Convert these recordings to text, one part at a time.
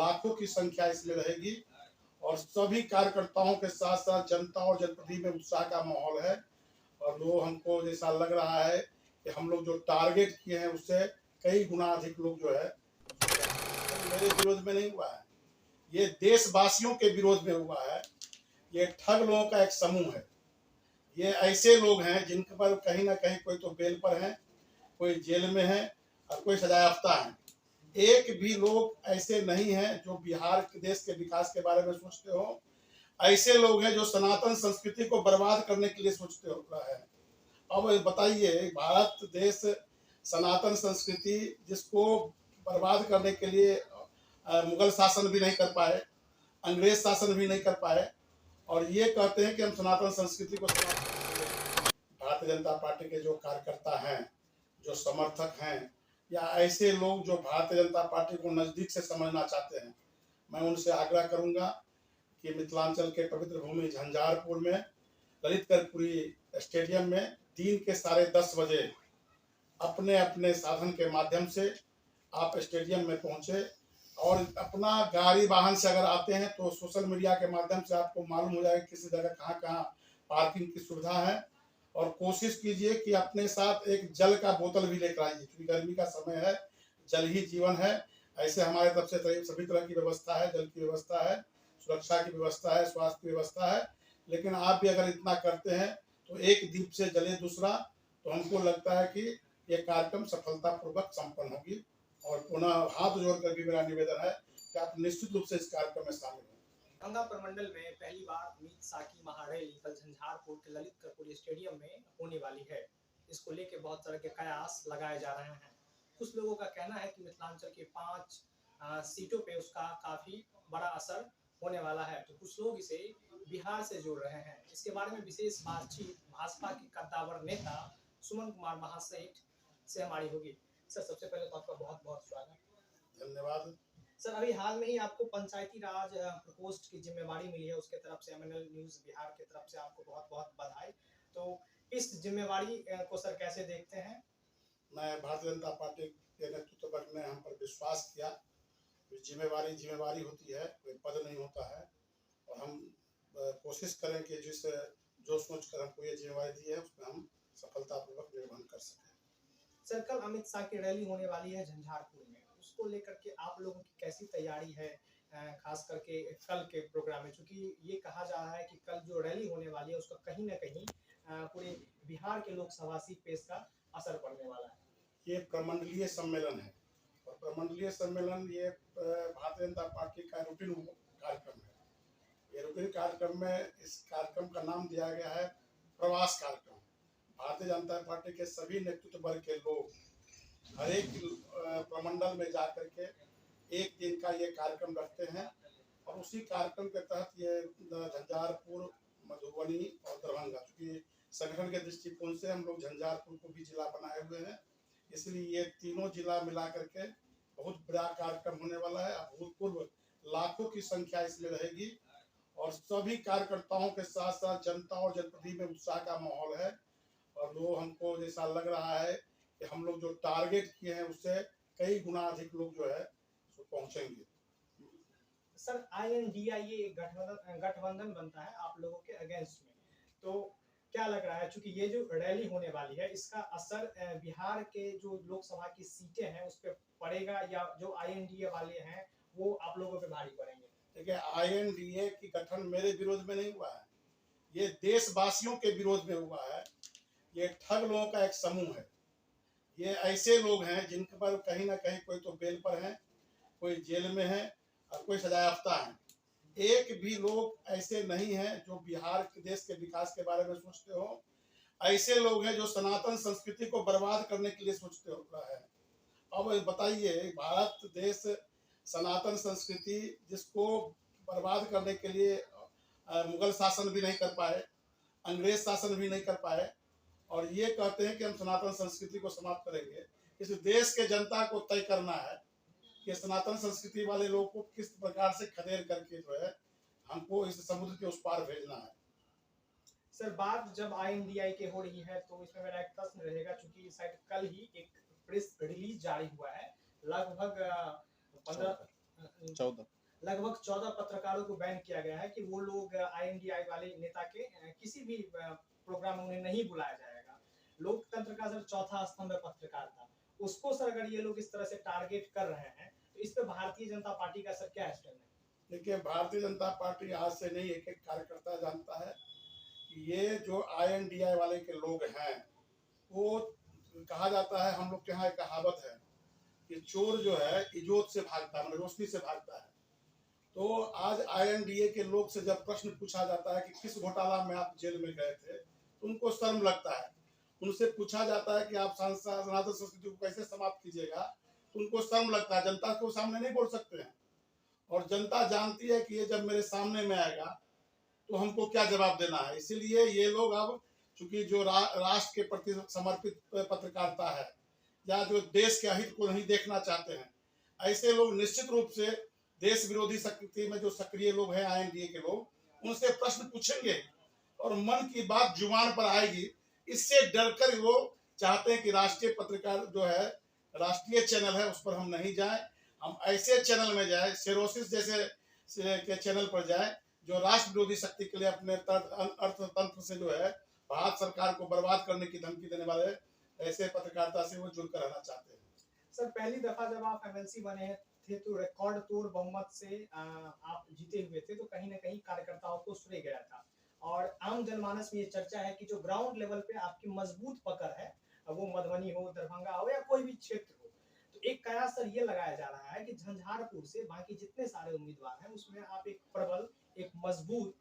लाखों की संख्या इसमें रहेगी और सभी कार्यकर्ताओं के साथ साथ जनता और जनप्रतिनिधि में उत्साह का माहौल है। और वो हमको जैसा लग रहा है कि हम लोग जो टारगेट किए हैं उससे कई गुना अधिक लोग जो है मेरे विरोध में नहीं हुआ है, ये देशवासियों के विरोध में हुआ है। ये ठग लोगों का एक समूह है। ये ऐसे लोग हैं जिनके पर कहीं ना कहीं कोई तो बेल पर है, कोई जेल में है और कोई सजायाफ्ता है। एक भी लोग ऐसे नहीं हैं जो बिहार के देश के विकास के बारे में सोचते हो। ऐसे लोग हैं जो सनातन संस्कृति को बर्बाद करने के लिए सोचते हो रहा है। अब बताइए, भारत देश सनातन संस्कृति जिसको बर्बाद करने के लिए मुगल शासन भी नहीं कर पाए, अंग्रेज शासन भी नहीं कर पाए, और ये कहते हैं कि हम सनातन संस्कृति को भारतीय जनता पार्टी के जो कार्यकर्ता हैं, जो समर्थक हैं, या ऐसे लोग जो भारतीय जनता पार्टी को नजदीक से समझना चाहते हैं, मैं उनसे आग्रह करूंगा कि मिथिलांचल के पवित्र भूमि झंझारपुर में ललित कर्पूरी स्टेडियम में दिन के 10:30 बजे अपने अपने साधन के माध्यम से आप स्टेडियम में पहुंचे और अपना गाड़ी वाहन से अगर आते हैं तो सोशल मीडिया के माध्यम से आपको मालूम हो जाएगा किसी जगह कहाँ कहाँ पार्किंग की सुविधा है। और कोशिश कीजिए कि अपने साथ एक जल का बोतल भी लेकर आइए, क्योंकि गर्मी का समय है, जल ही जीवन है। ऐसे हमारे तरफ से सभी तरह की व्यवस्था है, जल की व्यवस्था है, सुरक्षा की व्यवस्था है, स्वास्थ्य की व्यवस्था है। लेकिन आप भी अगर इतना करते हैं तो एक दीप से जले दूसरा, तो हमको लगता है कि ये कार्यक्रम सफलतापूर्वक संपन्न होगी। और पुनः हाथ जोड़कर भी मेरा निवेदन है कि आप निश्चित रूप से इस कार्यक्रम में शामिल हों। गंगा प्रमंडल में पहली बार अमित शाह की महारैली कल झंझारपुर के ललित कर्पूरी स्टेडियम में होने वाली है। इसको लेकर बहुत तरह के कयास लगाए जा रहे हैं। कुछ लोगों का कहना है कि मिथिलांचल के 5 सीटों पे उसका काफी बड़ा असर होने वाला है, तो कुछ लोग इसे बिहार से जोड़ रहे हैं। इसके बारे में विशेष बातचीत भाजपा के कद्दावर नेता सुमन कुमार महासेठ से हमारी होगी। सर, सबसे पहले तो आपका बहुत बहुत स्वागत। धन्यवाद सर। अभी हाल में ही आपको पंचायती राज प्रकोष्ठ की जिम्मेवारी मिली है, उसके तरफ से MNL न्यूज बिहार की तरफ से आपको बहुत बहुत बधाई। तो इस जिम्मेवारी को सर कैसे देखते हैं? मैं भारतीय जनता पार्टी के नेतृत्व वर्ग ने हम पर विश्वास किया। जिम्मेवारी होती है, कोई पद नहीं होता है। और हम कोशिश करें कि जो सोच कर हमको ये जिम्मेवारी दी है उसमें हम सफलतापूर्वक निर्वहन कर सकें। सर, कल अमित शाह की रैली होने वाली है झंझारपुर में, उसको लेकर के आप लोगों की कैसी तैयारी है, खास करके कल के प्रोग्राम में? क्योंकि ये कहा जा रहा है कि कल जो रैली होने वाली है उसका कहीं ना कहीं पूरे बिहार के लोकसभा सीट पे इसका असर पड़ने वाला है। ये प्रमंडलीय सम्मेलन है और प्रमंडलीय सम्मेलन ये भारतीय जनता पार्टी का रूटीन कार्यक्रम है। ये रूटीन कार्यक्रम में इस कार्यक्रम का नाम दिया गया है प्रवास कार्यक्रम। भारतीय जनता पार्टी के सभी नेतृत्व वर्ग के लोग हर एक प्रमंडल में जाकर के एक दिन का ये कार्यक्रम रखते हैं और उसी कार्यक्रम के तहत ये झंझारपुर, मधुबनी और दरभंगा, क्योंकि संगठन के दृष्टिकोण से हम लोग झंझारपुर को भी जिला बनाए हुए हैं, इसलिए ये तीनों जिला मिला करके बहुत बड़ा कार्यक्रम होने वाला है। अभूतपूर्व लाखों की संख्या इसमें रहेगी और सभी कार्यकर्ताओं के साथ साथ जनता और जनप्रतिनिधि में उत्साह का माहौल है। और वो हमको जैसा लग रहा है कि हम लोग जो टारगेट किए हैं उससे कई गुना अधिक लोग जो है पहुंचेंगे। सर, INDIA गठबंधन बनता है आप लोगों के अगेंस्ट में, तो क्या लग रहा है, चूंकि ये जो रैली होने वाली है इसका असर बिहार के जो लोकसभा की सीटें हैं उस पर पड़ेगा, या जो INDA वाले हैं वो आप लोगों पे भारी पड़ेंगे? देखिए, INDA की गठन मेरे विरोध में नहीं हुआ है, ये देशवासियों के विरोध में हुआ है। ये ठग लोगों का एक समूह है। ये ऐसे लोग हैं जिनके पर कहीं ना कहीं कोई तो बेल पर है, कोई जेल में है और कोई सजायाफ्ता है। एक भी लोग ऐसे नहीं हैं जो बिहार के देश के विकास के बारे में सोचते हो। ऐसे लोग हैं जो सनातन संस्कृति को बर्बाद करने के लिए सोचते हो रहा है। अब बताइए, भारत देश सनातन संस्कृति जिसको बर्बाद करने के लिए मुगल शासन भी नहीं कर पाए, अंग्रेज शासन भी नहीं कर पाए, और ये कहते हैं कि हम सनातन संस्कृति को समाप्त करेंगे। इस देश के जनता को तय करना है कि सनातन संस्कृति वाले लोगों को किस प्रकार से खदेड़ करके जो है हमको इस समुद्र के उस पार भेजना है। सर, बात जब INDI के हो रही है तो इसमें मेरा एक प्रश्न रहेगा, चूंकि शायद कल ही एक प्रेस रिलीज जारी हुआ है, लगभग 14 लगभग 14 पत्रकारों को बैन किया गया है कि वो लोग आईएनडीआई वाले नेता के किसी भी प्रोग्राम में उन्हें नहीं बुलाया जाएगा। लोकतंत्र का सर चौथा स्तंभ पत्रकार था, उसको सर अगर ये लोग इस तरह से टारगेट कर रहे हैं तो इस पे भारतीय जनता पार्टी का सर क्या स्टैंड है? देखिए, भारतीय जनता पार्टी आज से नहीं, एक एक कार्यकर्ता जानता है कि ये जो आईएनडीआई वाले के लोग हैं, वो कहा जाता है, हम लोग के यहाँ एक कहावत है कि चोर जो है इजोत से भागता है, मतलब रोशनी से भागता है। तो आज आईएनडीए के लोग से जब प्रश्न पूछा जाता है कि किस घोटाला में आप जेल में गए थे, तो उनको शर्म लगता है। उनसे पूछा जाता है कि आप सनातन संस्कृति को कैसे समाप्त कीजिएगा, तो उनको शर्म लगता है, जनता को सामने नहीं बोल सकते हैं। और जनता जानती है कि ये जब मेरे सामने में आएगा तो हमको क्या जवाब देना है। इसीलिए ये लोग अब चूंकि जो राष्ट्र के प्रति समर्पित पत्रकारिता है या जो देश के हित को नहीं देखना चाहते हैं, ऐसे लोग निश्चित रूप से देश विरोधी शक्ति में जो सक्रिय लोग हैं, आईएनडीए के लोग, उनसे प्रश्न पूछेंगे और मन की बात जुबान पर आएगी। इससे डरकर वो चाहते हैं कि राष्ट्रीय पत्रकार जो है, राष्ट्रीय चैनल है, उस पर हम नहीं जाएं, हम ऐसे चैनल में जाए, सेरोसिस जैसे के चैनल पर जाए जो राष्ट्र विरोधी शक्ति के लिए अपने अर्थतंत्र से जो है भारत सरकार को बर्बाद करने की धमकी देने वाले ऐसे पत्रकारिता से वो जुड़कर रहना चाहते हैं। सर पहली दफा जब आप एमएलसी बने थे तो रिकॉर्ड तोड़ बहुमत से आप जीते हुए थे, तो कहीं ना कहीं कार्यकर्ताओं को श्रेय गया था और आम जनमानस में ये चर्चा है कि जो ग्राउंड लेवल पे आपकी मजबूत पकड़ है, वो मधुबनी हो, दरभंगा हो या कोई भी क्षेत्र हो, तो एक कयास सर ये लगाया जा रहा है कि झंझारपुर से बाकी जितने सारे उम्मीदवार हैं उसमें आप एक प्रबल, एक मजबूत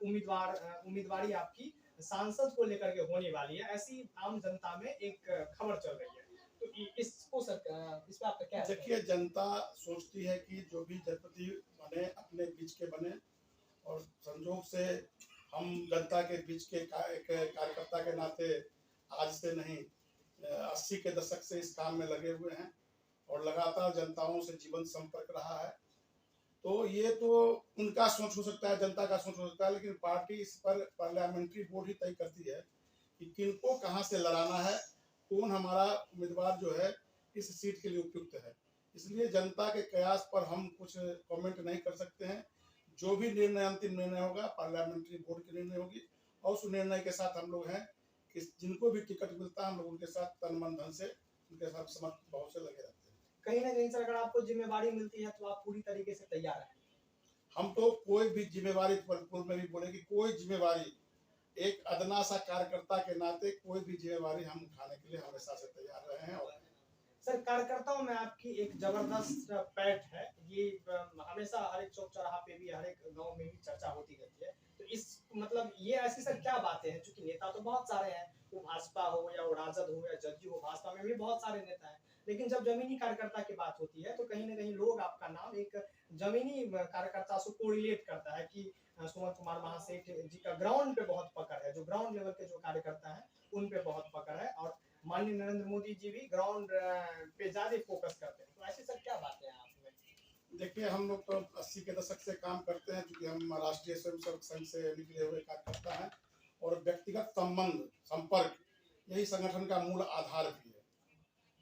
उम्मीदवारी आपकी सांसद को लेकर के होने वाली है, ऐसी आम जनता में एक खबर चल रही है। तो इसको सर इस पे आपका क्या है? देखिए, जनता सोचती है कि जो भी जनप्रति बने अपने बीच के बने, और संजोग से हम जनता के बीच के कार्यकर्ता के नाते आज से नहीं 80 के दशक से इस काम में लगे हुए हैं और लगातार जनताओं से जीवन संपर्क रहा है। तो ये तो उनका सोच हो सकता है, जनता का सोच हो सकता है, लेकिन पार्टी इस पर पार्लियामेंट्री बोर्ड ही तय करती है कि किनको कहाँ से लड़ाना है, कौन हमारा उम्मीदवार जो है इस सीट के लिए उपयुक्त है। इसलिए जनता के कयास पर हम कुछ कमेंट नहीं कर सकते हैं। जो भी निर्णय, अंतिम निर्णय होगा, पार्लियामेंट्री बोर्ड की निर्णय होगी और उस निर्णय के साथ हम लोग हैं कि जिनको भी टिकट मिलता है हम लोग उनके साथ तन मन धन से उनके साथ समर्पित भाव से लगे रहते हैं। कहीं ना कहीं सर अगर आपको जिम्मेवारी मिलती है तो आप पूरी तरीके से तैयार हैं? हम तो कोई भी जिम्मेवारी, पूर्व में भी बोले कि कोई जिम्मेवारी, एक अदना सा कार्यकर्ता के नाते कोई भी जिम्मेवारी हम उठाने के लिए हमेशा से तैयार रहे हैं। और सर कार्यकर्ताओं में आपकी एक जबरदस्त पैठ है, ये हमेशा हर एक चौक चौराहा पे भी, हर एक गांव में भी चर्चा होती रहती है। तो इस मतलब ये ऐसी सर क्या बातें हैं, क्योंकि नेता तो बहुत सारे हैं, वो भाजपा हो या वो राजद हो या जदयू हो, भाजपा में भी बहुत सारे नेता हैं, लेकिन जब जमीनी कार्यकर्ता की बात होती है तो कहीं ना कहीं लोग आपका नाम एक जमीनी कार्यकर्ता से कोरिलेट करता है कि सुमन कुमार महासेठ जी का ग्राउंड पे बहुत पकड़ है, जो ग्राउंड लेवल के जो कार्यकर्ता है उन पे बहुत पकड़ है, और माननीय नरेंद्र मोदी जी भी ग्राउंड पे ज्यादा फोकस करते हैं। तो ऐसी सर क्या बातें हैं आप में? देखिए, हम लोग तो 80 के दशक से काम करते हैं, क्योंकि हम राष्ट्रीय स्वयंसेवक संघ से निकले हुए कार्यकर्ता हैं और व्यक्तिगत संबंध, संपर्क यही संगठन का मूल आधार भी है।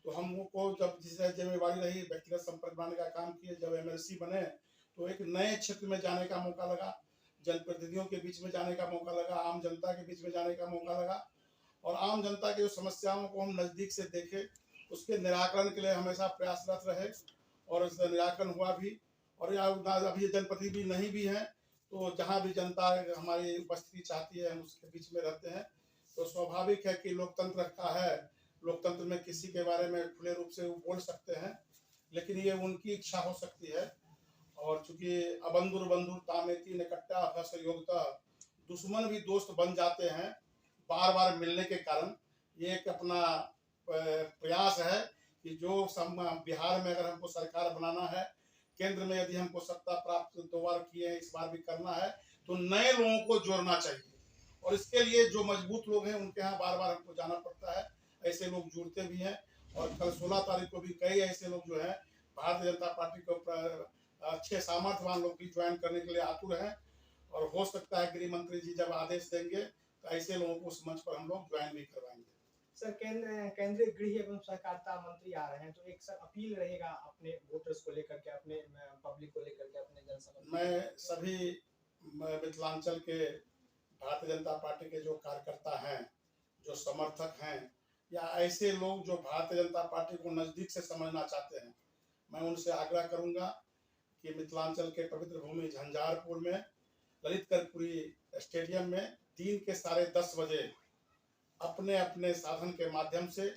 तो हमको जब जिसे जिम्मेवारी रही व्यक्तिगत संपर्क बनाने का काम किए, जब एमएलसी बने तो एक नए क्षेत्र में जाने का मौका लगा, जनप्रतिनिधियों के बीच में जाने का मौका लगा, आम जनता के बीच में जाने का मौका लगा और आम जनता की जो समस्याओं को हम नज़दीक से देखे, उसके निराकरण के लिए हमेशा प्रयासरत रहे और उसका निराकरण हुआ भी। और या अभी जनप्रतिनिधि नहीं भी हैं तो जहाँ भी जनता हमारी उपस्थिति चाहती है हम उसके बीच में रहते हैं। तो स्वाभाविक है कि लोकतंत्र का है, लोकतंत्र में किसी के बारे में खुले रूप से वो बोल सकते हैं, लेकिन ये उनकी इच्छा हो सकती है। और चूंकि अबंधुर बंधुर तामेती निकट्टा हस योगता, दुश्मन भी दोस्त बन जाते हैं बार बार मिलने के कारण। ये एक अपना प्रयास है कि जो बिहार में अगर हमको सरकार बनाना है, केंद्र में यदि हमको सत्ता प्राप्त 2 बार किए हैं, इस बार भी करना है, तो नए लोगों को जोड़ना चाहिए और इसके लिए जो मजबूत लोग हैं उनके यहाँ बार बार हमको जाना पड़ता है। ऐसे लोग जुड़ते भी हैं और कल 16 तारीख को भी कई ऐसे लोग जो है भारतीय जनता पार्टी को अच्छे सामर्थ्यवान लोग भी ज्वाइन करने के लिए आतुर हैं और हो सकता है गृह मंत्री जी जब आदेश देंगे तो ऐसे लोगों को उस मंच पर हम लोग ज्वाइन भी करवाएंगे। सर केंद्रीय गृह एवं सहकारिता मंत्री आ रहे हैं, तो एक सर अपील रहेगा अपने वोटर्स को लेकर के, अपने पब्लिक को लेकर के, अपने जनसमूह। मैं सभी मिथिलांचल के भारतीय जनता पार्टी के जो कार्यकर्ता हैं, जो समर्थक हैं, या ऐसे लोग जो भारतीय जनता पार्टी को नज़दीक से समझना चाहते हैं, मैं उनसे आग्रह करूंगा कि मिथिलांचल के पवित्र भूमि झंझारपुर में ललित कर्पूरी स्टेडियम में दिन के 10:30 बजे अपने अपने साधन के माध्यम से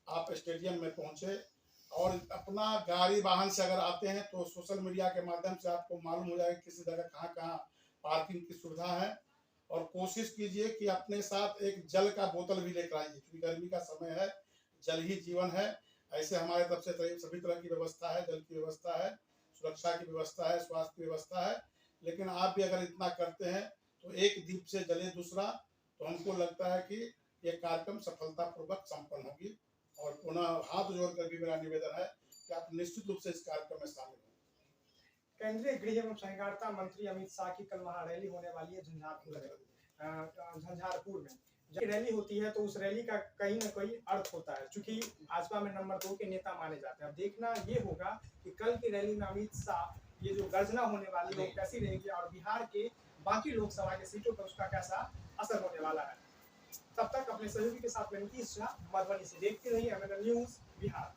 आप स्टेडियम में पहुंचे, और अपना गाड़ी वाहन से अगर आते हैं तो सोशल मीडिया के माध्यम से आपको मालूम हो जाएगा किसी जगह कहाँ कहाँ पार्किंग की सुविधा है। और कोशिश कीजिए कि अपने साथ एक जल का बोतल भी लेकर आइए, क्योंकि गर्मी का समय है, जल ही जीवन है। ऐसे हमारे तरफ से सभी तरह की व्यवस्था है, जल की व्यवस्था है, सुरक्षा की व्यवस्था है, स्वास्थ्य की व्यवस्था है। लेकिन आप भी अगर इतना करते हैं तो एक दीप से जले दूसरा, तो हमको लगता है कि ये कार्यक्रम सफलतापूर्वक संपन्न होगी। और पुनः हाथ जोड़कर भी मेरा निवेदन है कि आप निश्चित रूप से इस कार्यक्रम में शामिल हों। केंद्रीय गृह एवं सहकारिता मंत्री अमित शाह की कल महारैली होने वाली है झंझारपुर में। जब रैली होती है तो उस रैली का कहीं ना कहीं अर्थ होता है, क्योंकि भाजपा में नंबर 2 के नेता माने जाते हैं। अब देखना ये होगा कि कल की रैली में अमित शाह ये जो गर्जना होने वाली है वो कैसी रहेगी, और बिहार के बाकी लोकसभा के सीटों पर उसका कैसा असर होने वाला है। तब तक अपने सहयोगी के साथ मैं नीतीश झा, मधुबनी से। देखते रहिए MNN न्यूज बिहार।